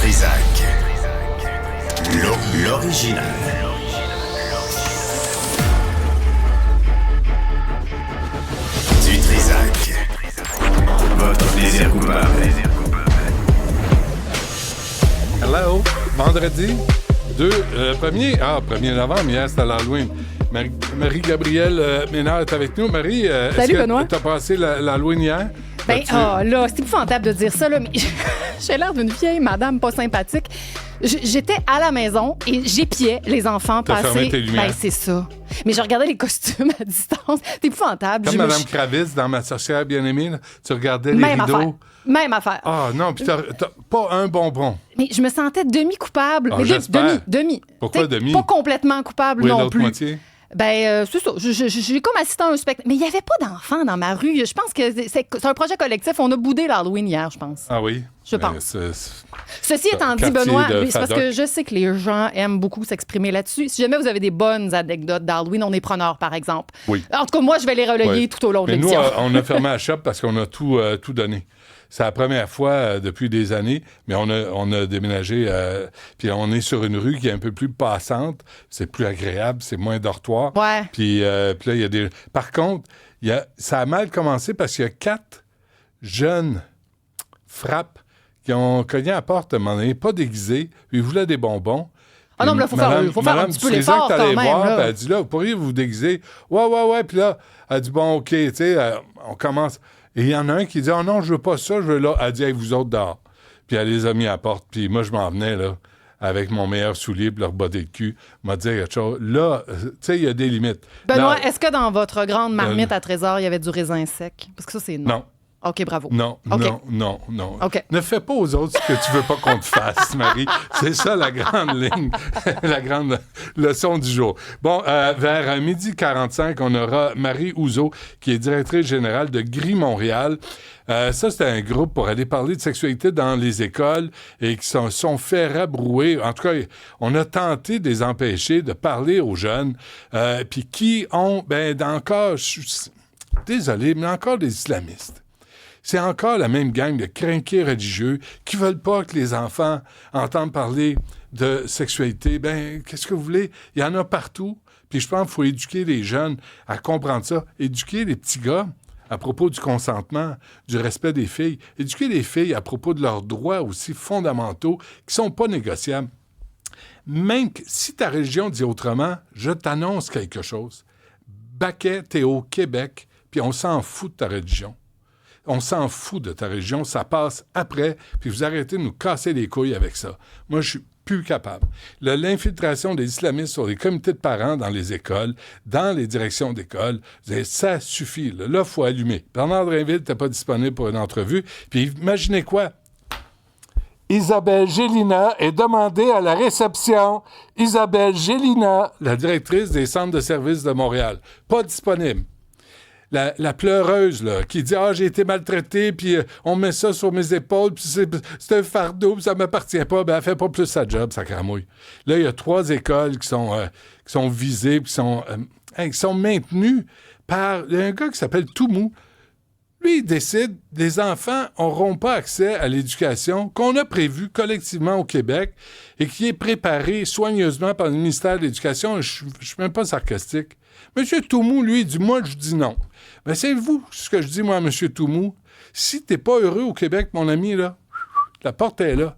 Trizac. L'original. Du Trizac. Votre plaisir coupable. Hello, vendredi 1er novembre, hier c'était l'Halloween. Marie-Gabrielle Ménard est avec nous. Marie, Salut, Benoît. Tu as passé l'Halloween hier? Ben, là, c'est épouvantable de dire ça, là, mais j'ai l'air d'une vieille madame pas sympathique. J'étais à la maison et j'épiais les enfants T'as fermé passer. tes lumières. Ben, c'est ça. Mais je regardais les costumes à distance. C'est épouvantable. Comme Mme Kravis dans Ma sorcière bien-aimée, là, tu regardais les Même rideaux. affaire. Même affaire. Ah non, puis t'as pas un bonbon. Mais je me sentais demi-coupable. Ah, Mais j'espère. demi. Pourquoi T'sais, demi? Pas complètement coupable Oui, non l'autre plus. moitié. Ben, c'est ça. J'ai comme assisté à un spectacle. Mais il n'y avait pas d'enfants dans ma rue. Je pense que c'est un projet collectif. On a boudé l'Halloween hier, je pense. Ah oui? Je Ben, pense. Ceci étant dit, quartier Benoît, de c'est parce Fadoc. que je sais que les gens aiment beaucoup s'exprimer là-dessus. Si jamais vous avez des bonnes anecdotes d'Halloween, on est preneur, par exemple. Oui. En tout cas, moi, je vais les relayer Oui. tout au long de Mais nous, l'émission. on a fermé la shop parce qu'on a tout donné. C'est la première fois depuis des années, mais on a déménagé, puis on est sur une rue qui est un peu plus passante. C'est plus agréable, c'est moins dortoir. Ouais. Puis là, il y a des... Par contre, ça a mal commencé parce qu'il y a 4 jeunes frappes qui ont cogné à la porte à un moment donné, pas déguisés, puis ils voulaient des bonbons. Ah non, mais là, faut faire un petit peu l'effort quand même, là. Elle dit là, vous pourriez vous déguiser. Ouais. Puis là, elle dit bon, OK, tu sais, on commence. Et il y en a un qui dit, oh non, je veux pas ça, je veux là. Elle dit, hey, vous autres dehors. Puis elle les a mis à la porte. Puis moi, je m'en venais, là, avec mon meilleur soulier, puis leur botté de cul. M'a dit quelque chose. Là, tu sais, il y a des limites. Benoît, Là, est-ce que dans votre grande marmite à trésor, il y avait du raisin sec? Parce que ça, c'est non. non. OK, bravo. Non. OK. Ne fais pas aux autres ce que tu veux pas qu'on te fasse, Marie. C'est ça la grande ligne, la grande leçon du jour. Bon, vers 12h45, on aura Marie Ouzo, qui est directrice générale de Gris Montréal. Ça, c'est un groupe pour aller parler de sexualité dans les écoles et qui sont fait rabrouer. En tout cas, on a tenté de les empêcher de parler aux jeunes, puis qui ont, encore, désolé, mais encore des islamistes. C'est encore la même gang de crinqués religieux qui veulent pas que les enfants entendent parler de sexualité. Ben, qu'est-ce que vous voulez? Il y en a partout. Puis je pense qu'il faut éduquer les jeunes à comprendre ça. Éduquer les petits gars à propos du consentement, du respect des filles. Éduquer les filles à propos de leurs droits aussi fondamentaux qui sont pas négociables. Même que, si ta religion dit autrement, je t'annonce quelque chose. Baquet, t'es au Québec, puis on s'en fout de ta religion. On s'en fout de ta religion, ça passe après, puis vous arrêtez de nous casser les couilles avec ça. Moi, je suis plus capable. L'infiltration des islamistes sur les comités de parents dans les écoles, dans les directions d'école, ça suffit. Là, il faut allumer. Bernard Drinville n'était pas disponible pour une entrevue, puis imaginez quoi? Isabelle Gélina est demandée à la réception. Isabelle Gélina, la directrice des centres de services de Montréal, pas disponible. La pleureuse, là, qui dit « Ah, j'ai été maltraitée, puis on met ça sur mes épaules, puis c'est un fardeau, puis ça m'appartient pas. » Ben, elle fait pas plus sa job, ça cramouille. Là, il y a 3 écoles qui sont visées, puis qui sont maintenues par un gars qui s'appelle Toumou. Lui, il décide, les enfants n'auront pas accès à l'éducation qu'on a prévue collectivement au Québec et qui est préparée soigneusement par le ministère de l'Éducation. Je ne suis même pas sarcastique. M. Toumou, lui, il dit « Moi, je dis non. » Mais savez-vous ce que je dis, moi, à M. Toumou? Si t'es pas heureux au Québec, mon ami, là, la porte est là.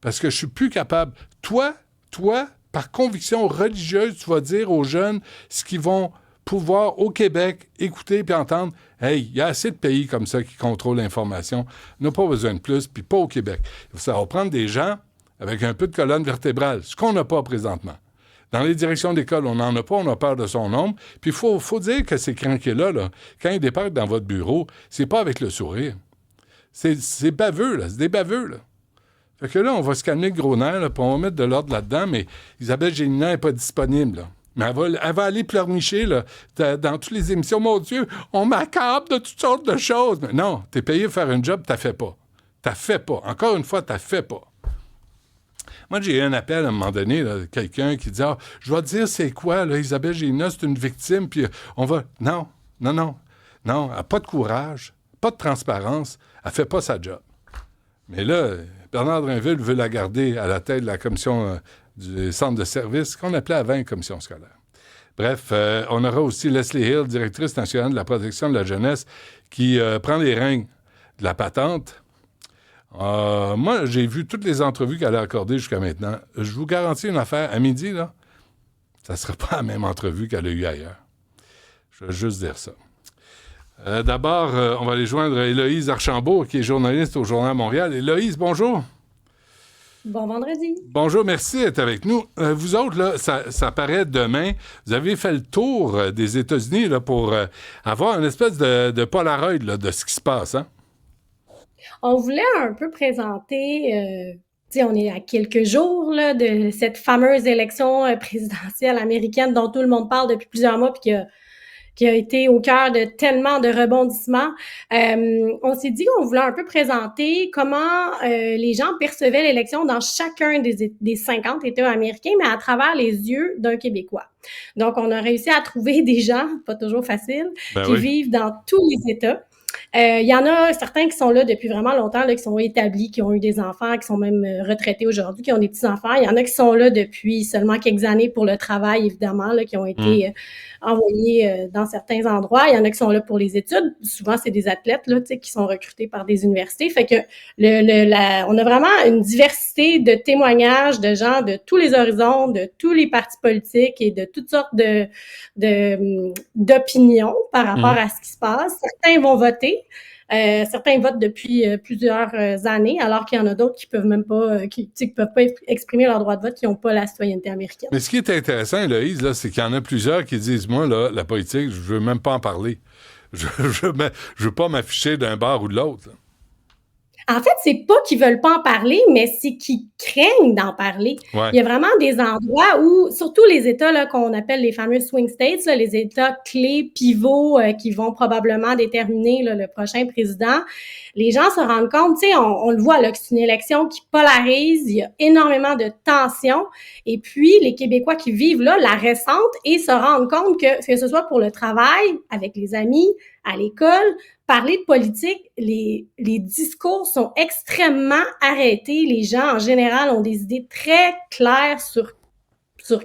Parce que je suis plus capable. Toi, par conviction religieuse, tu vas dire aux jeunes ce qu'ils vont pouvoir, au Québec, écouter puis entendre. Hey, il y a assez de pays comme ça qui contrôlent l'information. On n'a pas besoin de plus, puis pas au Québec. Ça va prendre des gens avec un peu de colonne vertébrale, ce qu'on n'a pas présentement. Dans les directions d'école, on n'en a pas, on a peur de son nombre. Puis il faut dire que ces crinqués-là, là, quand ils départent dans votre bureau, c'est pas avec le sourire. C'est baveux, là. C'est des baveux, là. Fait que là, on va se calmer le gros nerf, là, puis on va mettre de l'ordre là-dedans, mais Isabelle Gélina n'est pas disponible, là. Mais elle va aller pleurnicher là, dans toutes les émissions. Mon Dieu, on m'accable de toutes sortes de choses. Mais non, t'es payé pour faire un job, t'as fait pas. T'as fait pas. Encore une fois, t'as fait pas. Moi, j'ai eu un appel à un moment donné, là, quelqu'un qui dit « Ah, je vais te dire c'est quoi, là, Isabelle Gélina, c'est une victime, puis on va... » Non, elle n'a pas de courage, pas de transparence, elle fait pas sa job. Mais là, Bernard Drinville veut la garder à la tête de la commission du centre de service qu'on appelait avant commission scolaire. Bref, on aura aussi Leslie Hill, directrice nationale de la protection de la jeunesse, qui prend les règnes de la patente. Moi, j'ai vu toutes les entrevues qu'elle a accordées jusqu'à maintenant. Je vous garantis une affaire, à midi, là, ça ne sera pas la même entrevue qu'elle a eue ailleurs. Je vais juste dire ça. D'abord, on va aller joindre Héloïse Archambault, qui est journaliste au Journal Montréal. Héloïse, bonjour. Bon vendredi. Bonjour, merci d'être avec nous. Vous autres, là, ça paraît demain. Vous avez fait le tour des États-Unis là, pour avoir une espèce de Polaroid là, de ce qui se passe, hein? On voulait un peu présenter, on est à quelques jours là, de cette fameuse élection présidentielle américaine dont tout le monde parle depuis plusieurs mois puis qui a été au cœur de tellement de rebondissements. On s'est dit qu'on voulait un peu présenter comment les gens percevaient l'élection dans chacun des 50 États américains, mais à travers les yeux d'un Québécois. Donc, on a réussi à trouver des gens, pas toujours facile, qui vivent dans tous les États. Il y en a certains qui sont là depuis vraiment longtemps, là, qui sont établis, qui ont eu des enfants, qui sont même retraités aujourd'hui, qui ont des petits-enfants. Il y en a qui sont là depuis seulement quelques années pour le travail, évidemment, là, qui ont été envoyés dans certains endroits. Il y en a qui sont là pour les études. Souvent, c'est des athlètes là, qui sont recrutés par des universités. Fait que on a vraiment une diversité de témoignages de gens de tous les horizons, de tous les partis politiques et de toutes sortes d'opinions par rapport à ce qui se passe. Certains vont voter. Certains votent depuis plusieurs années, alors qu'il y en a d'autres qui peuvent même pas, qui peuvent pas exprimer leur droit de vote, qui n'ont pas la citoyenneté américaine. Mais ce qui est intéressant, Héloïse, là, c'est qu'il y en a plusieurs qui disent, moi, là, la politique, je veux même pas en parler. Je veux pas m'afficher d'un bord ou de l'autre. Là. En fait, c'est pas qu'ils veulent pas en parler, mais c'est qu'ils craignent d'en parler. Ouais. Il y a vraiment des endroits où, surtout les États là, qu'on appelle les fameux swing states, là, les États clés, pivots, qui vont probablement déterminer là, le prochain président, les gens se rendent compte, tu sais, on le voit là, que c'est une élection qui polarise, il y a énormément de tensions, et puis les Québécois qui vivent là la ressentent et se rendent compte que ce soit pour le travail, avec les amis, à l'école, parler de politique, les discours sont extrêmement arrêtés. Les gens, en général, ont des idées très claires sur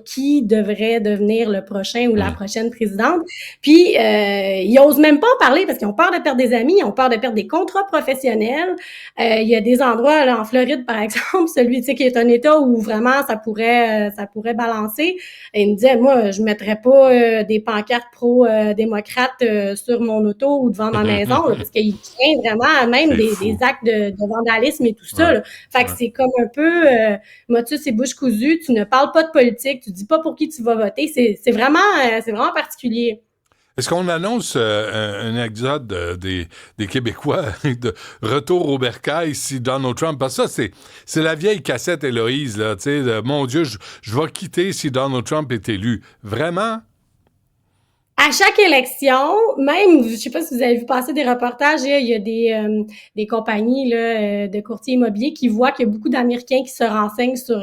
qui devrait devenir le prochain ou la prochaine présidente. Puis, ils osent même pas en parler parce qu'ils ont peur de perdre des amis, ils ont peur de perdre des contrats professionnels. Il y a des endroits, là, en Floride, par exemple, celui, tu sais, qui est un État où vraiment ça pourrait balancer. Et il me disait, moi, je mettrais pas des pancartes pro-démocrates sur mon auto ou devant ma maison, là, parce qu'il tient vraiment même des actes de vandalisme et tout ça. Là. Fait que c'est comme un peu, motus et bouche cousue, tu ne parles pas de politique, tu dis pas pour qui tu vas voter, c'est vraiment particulier. Est-ce qu'on annonce un exode des Québécois de retour au bercail si Donald Trump... Parce que ça, c'est la vieille cassette Héloïse, là, tu sais, mon Dieu, je vais quitter si Donald Trump est élu. Vraiment? À chaque élection, même, je sais pas si vous avez vu passer des reportages, il y a des compagnies là, de courtiers immobiliers qui voient qu'il y a beaucoup d'Américains qui se renseignent sur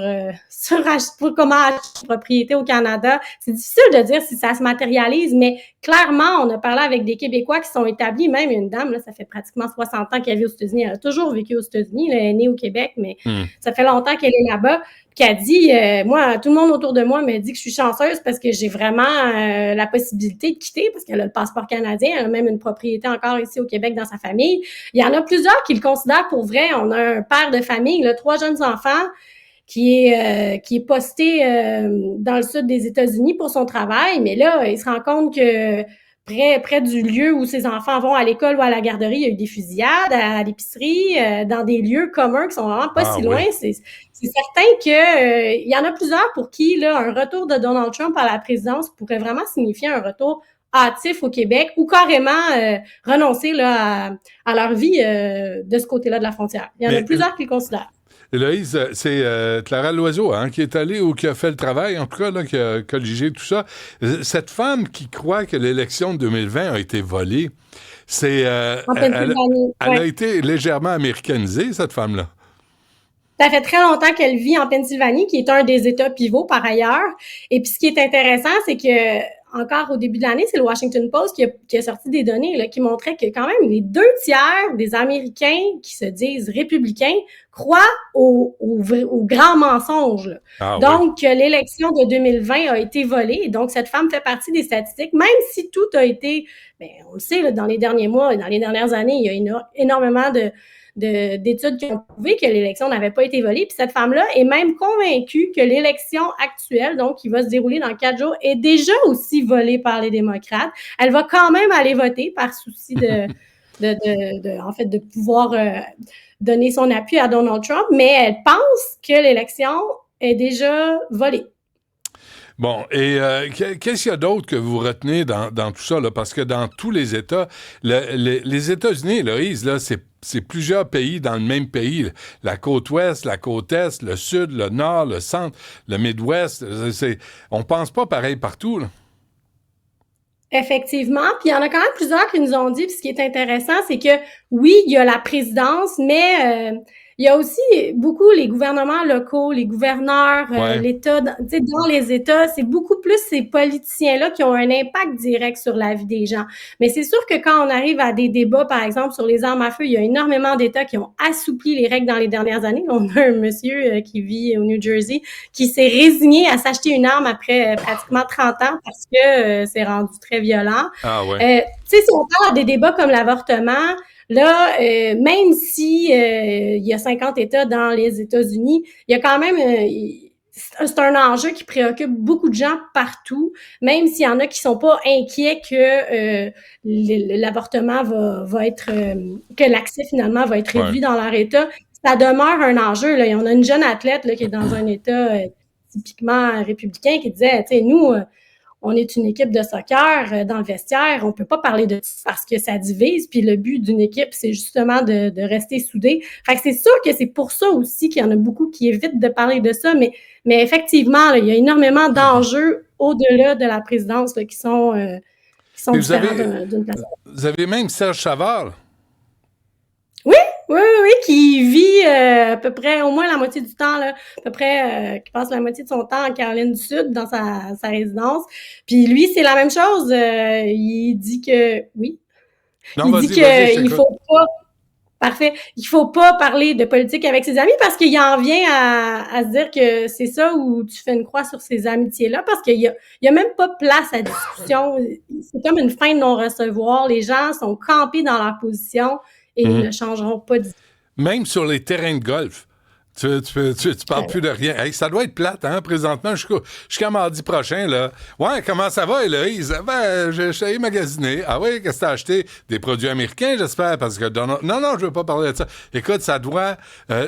comment acheter une propriété au Canada. C'est difficile de dire si ça se matérialise, mais clairement, on a parlé avec des Québécois qui sont établis, même une dame, là, ça fait pratiquement 60 ans qu'elle vit aux États-Unis, elle a toujours vécu aux États-Unis, elle est née au Québec, mais ça fait longtemps qu'elle est là-bas. Qui a dit, moi, tout le monde autour de moi me dit que je suis chanceuse parce que j'ai vraiment la possibilité de quitter parce qu'elle a le passeport canadien, elle a même une propriété encore ici au Québec dans sa famille. Il y en a plusieurs qui le considèrent pour vrai. On a un père de famille, là, 3 jeunes enfants, qui est posté dans le sud des États-Unis pour son travail, mais là, il se rend compte que près du lieu où ses enfants vont à l'école ou à la garderie, il y a eu des fusillades à l'épicerie, dans des lieux communs qui sont vraiment pas si loin. C'est certain que il y en a plusieurs pour qui là un retour de Donald Trump à la présidence pourrait vraiment signifier un retour hâtif au Québec ou carrément renoncer là à leur vie de ce côté-là de la frontière. Il y en a plusieurs qui le considèrent. Héloïse, c'est Clara Loiseau qui est allée ou qui a fait le travail, en tout cas, là, qui a colligé tout ça. Cette femme qui croit que l'élection de 2020 a été volée, elle a été légèrement américanisée, cette femme-là. Ça fait très longtemps qu'elle vit en Pennsylvanie, qui est un des États pivots par ailleurs. Et puis, ce qui est intéressant, c'est que encore au début de l'année, c'est le Washington Post qui a sorti des données là, qui montraient que quand même les 2 tiers des Américains qui se disent républicains croient au grand mensonge. Là. Ah, Donc, l'élection de 2020 a été volée. Donc, cette femme fait partie des statistiques, même si tout a été, on le sait, là, dans les derniers mois, dans les dernières années, il y a énormément d'études qui ont prouvé que l'élection n'avait pas été volée. Puis cette femme-là est même convaincue que l'élection actuelle, donc qui va se dérouler dans 4 jours, est déjà aussi volée par les démocrates. Elle va quand même aller voter par souci de pouvoir donner son appui à Donald Trump, mais elle pense que l'élection est déjà volée. Bon, et qu'est-ce qu'il y a d'autre que vous retenez dans tout ça, là? Parce que dans tous les États, les États-Unis, Loïse, là, c'est plusieurs pays dans le même pays. Là. La côte ouest, la côte est, le sud, le nord, le centre, le Midwest. On pense pas pareil partout, là. Effectivement, puis il y en a quand même plusieurs qui nous ont dit, puis ce qui est intéressant, c'est que oui, il y a la présidence, mais il y a aussi beaucoup les gouvernements locaux, les gouverneurs, l'État, tu sais, dans les États, c'est beaucoup plus ces politiciens-là qui ont un impact direct sur la vie des gens. Mais c'est sûr que quand on arrive à des débats, par exemple, sur les armes à feu, il y a énormément d'États qui ont assoupli les règles dans les dernières années. On a un monsieur qui vit au New Jersey qui s'est résigné à s'acheter une arme après pratiquement 30 ans parce que c'est rendu très violent. Ah ouais. Tu sais, si on parle des débats comme l'avortement, là, même si il y a 50 États dans les États-Unis, il y a quand même c'est un enjeu qui préoccupe beaucoup de gens partout, même s'il y en a qui sont pas inquiets que l'avortement va être que l'accès finalement va être réduit dans leur État. Ça demeure un enjeu. Là. On a une jeune athlète là, qui est dans un État typiquement républicain qui disait, tu sais, nous on est une équipe de soccer dans le vestiaire, on peut pas parler de ça parce que ça divise, puis le but d'une équipe, c'est justement de rester soudé. Fait que c'est sûr que c'est pour ça aussi qu'il y en a beaucoup qui évitent de parler de ça, mais effectivement, là, il y a énormément d'enjeux au-delà de la présidence là, qui sont différents d'une place. Vous avez même Serge Savard. Oui, qui vit à peu près au moins la moitié du temps, là, à peu près, qui passe la moitié de son temps en Caroline du Sud dans sa résidence. Puis lui, c'est la même chose. Il dit que oui. Il dit qu'il faut pas. Parfait. Il faut pas parler de politique avec ses amis parce qu'il en vient à se dire que c'est ça où tu fais une croix sur ces amitiés-là parce qu'il y a même pas place à discussion. C'est comme une fin de non-recevoir. Les gens sont campés dans leur position. Et ils ne changeront pas d'idée. Même sur les terrains de golf. Tu parles plus de rien. Hey, ça doit être plate, hein, présentement, jusqu'à mardi prochain, là. Ouais, comment ça va, Héloïse? Ben, je suis allé magasiner. Ah oui, qu'est-ce que t'as acheté? Des produits américains, j'espère, parce que... Non, je veux pas parler de ça. Écoute, ça doit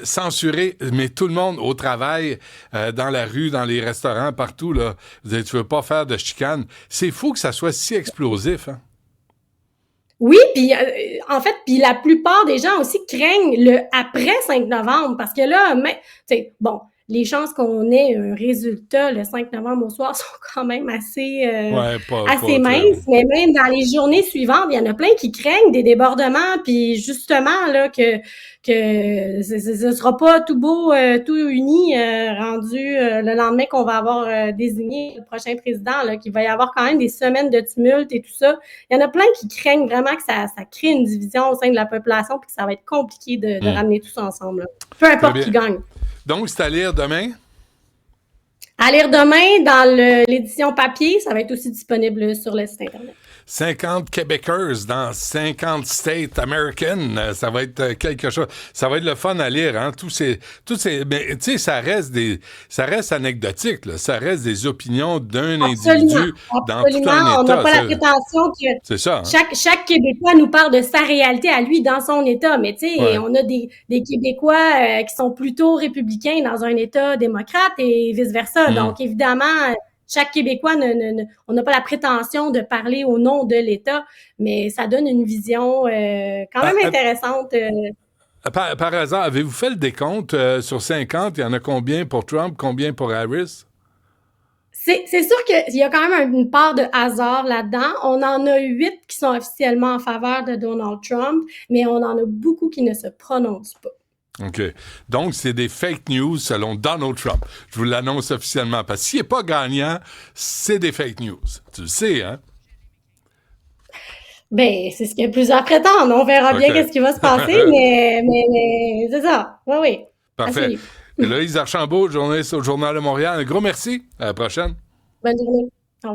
censurer, mais tout le monde au travail, dans la rue, dans les restaurants, partout, là. Tu veux pas faire de chicane. C'est fou que ça soit si explosif, hein? Oui, puis en fait, puis la plupart des gens aussi craignent le après 5 novembre parce que là, tu sais, bon, les chances qu'on ait un résultat le 5 novembre au soir sont quand même assez minces, mais même dans les journées suivantes, il y en a plein qui craignent des débordements, puis justement là que ce sera pas tout beau, tout uni rendu le lendemain qu'on va avoir désigné le prochain président, là, qu'il va y avoir quand même des semaines de tumulte et tout ça. Il y en a plein qui craignent vraiment que ça crée une division au sein de la population puis que ça va être compliqué de ramener tout ça ensemble. Là. Peu importe qui gagne. Donc, c'est à lire demain? À lire demain dans l'édition papier, ça va être aussi disponible sur le site Internet. 50 Québécois dans 50 States American, ça va être quelque chose. Ça va être le fun à lire, hein. Tous ces, mais tu sais, ça reste anecdotique, là. Ça reste des opinions d'un individu dans tout un État. On n'a pas la prétention que c'est ça, hein? chaque Québécois nous parle de sa réalité à lui dans son État, mais tu sais, on a des Québécois qui sont plutôt républicains dans un État démocrate et vice-versa. Donc, évidemment, chaque Québécois, on n'a pas la prétention de parler au nom de l'État, mais ça donne une vision quand même intéressante. Par hasard, avez-vous fait le décompte sur 50? Il y en a combien pour Trump, combien pour Harris? C'est sûr qu'il y a quand même une part de hasard là-dedans. On en a 8 qui sont officiellement en faveur de Donald Trump, mais on en a beaucoup qui ne se prononcent pas. OK. Donc, c'est des fake news selon Donald Trump. Je vous l'annonce officiellement. Parce que s'il n'est pas gagnant, c'est des fake news. Tu le sais, hein? Ben, c'est ce que plusieurs prétendent. On verra bien qu'est-ce qui va se passer, mais c'est ça. Oui. Parfait. Asseyez-vous. Héloïse Archambault, journaliste au Journal de Montréal. Un gros merci. À la prochaine. Bonne journée.